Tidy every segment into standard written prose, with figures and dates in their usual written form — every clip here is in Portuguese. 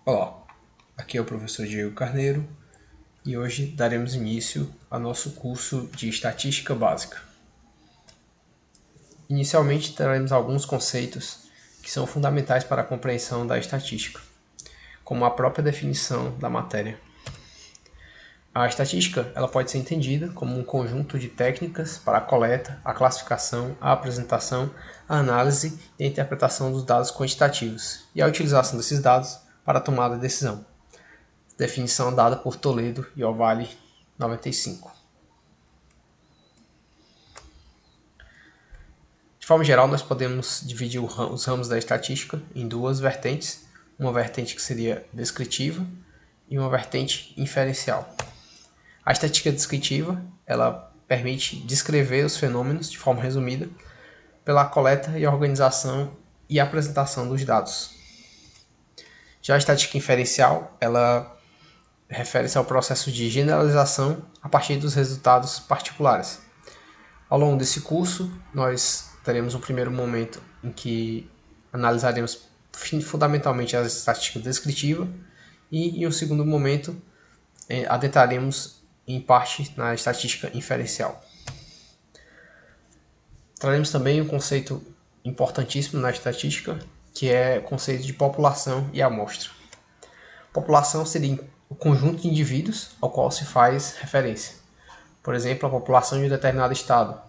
Olá, aqui é o professor Diego Carneiro e hoje daremos início ao nosso curso de Estatística Básica. Inicialmente traremos alguns conceitos que são fundamentais para a compreensão da estatística, como a própria definição da matéria. A estatística ela pode ser entendida como um conjunto de técnicas para a coleta, a classificação, a apresentação, a análise e a interpretação dos dados quantitativos e a utilização desses dados para a tomada de decisão. Definição dada por Toledo e Ovalle, 95. De forma geral, nós podemos dividir os ramos da estatística em duas vertentes, uma vertente que seria descritiva e uma vertente inferencial. A estatística descritiva, ela permite descrever os fenômenos de forma resumida pela coleta e organização e apresentação dos dados. Já a estatística inferencial, ela refere-se ao processo de generalização a partir dos resultados particulares. Ao longo desse curso, nós teremos um primeiro momento em que analisaremos fundamentalmente a estatística descritiva e em um segundo momento adentraremos em parte na estatística inferencial. Traremos também um conceito importantíssimo na estatística, que é o conceito de população e amostra. População seria o conjunto de indivíduos ao qual se faz referência. Por exemplo, a população de um determinado estado.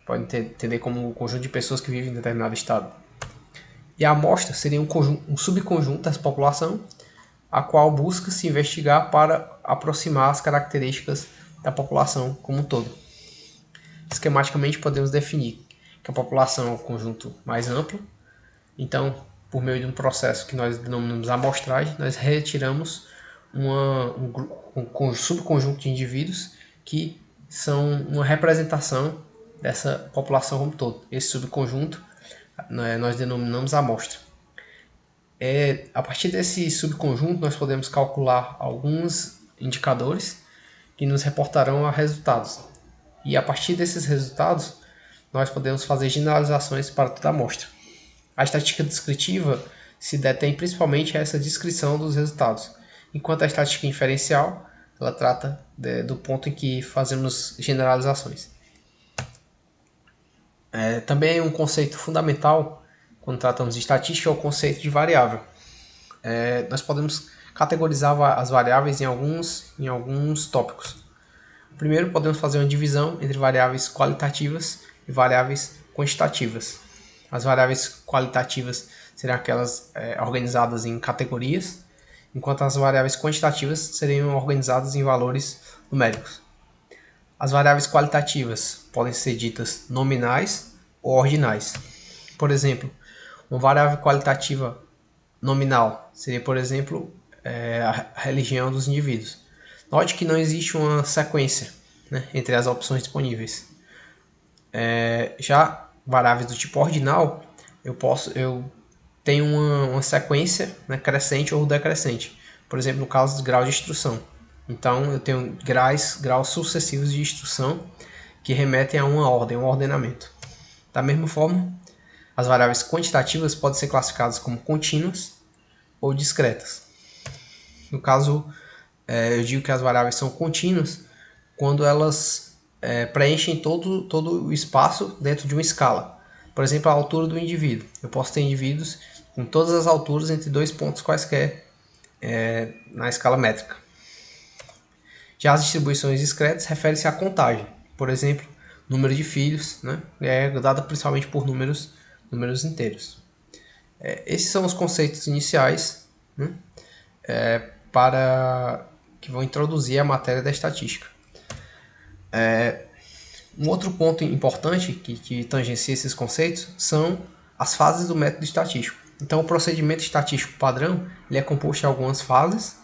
Pode entender como o conjunto de pessoas que vivem em determinado estado. E a amostra seria um subconjunto dessa população, a qual busca se investigar para aproximar as características da população como um todo. Esquematicamente, podemos definir que a população é um conjunto mais amplo. Então, por meio de um processo que nós denominamos amostragem, nós retiramos um subconjunto de indivíduos que são uma representação dessa população como um todo. Esse subconjunto nós denominamos amostra. A partir desse subconjunto, nós podemos calcular alguns indicadores que nos reportarão a resultados. E a partir desses resultados, nós podemos fazer generalizações para toda a amostra. A estatística descritiva se detém principalmente a essa descrição dos resultados, enquanto a estatística inferencial ela trata do ponto em que fazemos generalizações. Também um conceito fundamental quando tratamos de estatística é o conceito de variável. Nós podemos categorizar as variáveis em alguns tópicos. Primeiro, podemos fazer uma divisão entre variáveis qualitativas e variáveis quantitativas. As variáveis qualitativas seriam aquelas organizadas em categorias, enquanto as variáveis quantitativas seriam organizadas em valores numéricos. As variáveis qualitativas podem ser ditas nominais ou ordinais. Por exemplo, uma variável qualitativa nominal seria, por exemplo, a religião dos indivíduos. Note que não existe uma sequência, né, entre as opções disponíveis. Já variáveis do tipo ordinal, eu tenho uma sequência, né, crescente ou decrescente. Por exemplo, no caso de grau de instrução. Então, eu tenho graus sucessivos de instrução que remetem a uma ordem, um ordenamento. Da mesma forma, as variáveis quantitativas podem ser classificadas como contínuas ou discretas. No caso, eu digo que as variáveis são contínuas quando elas preenchem todo o espaço dentro de uma escala. Por exemplo, a altura do indivíduo. Eu posso ter indivíduos com todas as alturas entre dois pontos quaisquer na escala métrica. Já as distribuições discretas referem-se à contagem. Por exemplo, número de filhos, né, é dada principalmente por números inteiros. Esses são os conceitos iniciais, né, que vão introduzir a matéria da estatística. Um outro ponto importante que tangencia esses conceitos são as fases do método estatístico. Então, o procedimento estatístico padrão ele é composto de algumas fases,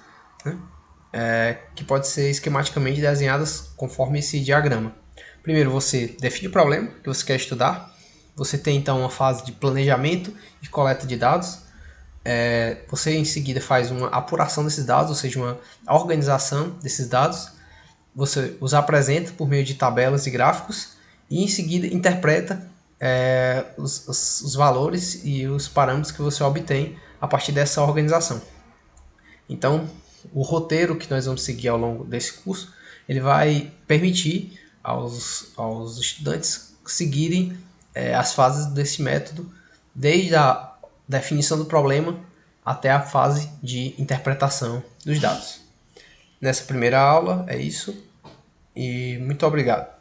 né, que podem ser esquematicamente desenhadas conforme esse diagrama. Primeiro, você define o problema que você quer estudar. Você tem, então, uma fase de planejamento e coleta de dados. Você, em seguida, faz uma apuração desses dados, ou seja, uma organização desses dados. Você os apresenta por meio de tabelas e gráficos e, em seguida, interpreta os valores e os parâmetros que você obtém a partir dessa organização. Então, o roteiro que nós vamos seguir ao longo desse curso, ele vai permitir aos estudantes seguirem as fases desse método, desde a definição do problema até a fase de interpretação dos dados. Nessa primeira aula é isso, e muito obrigado.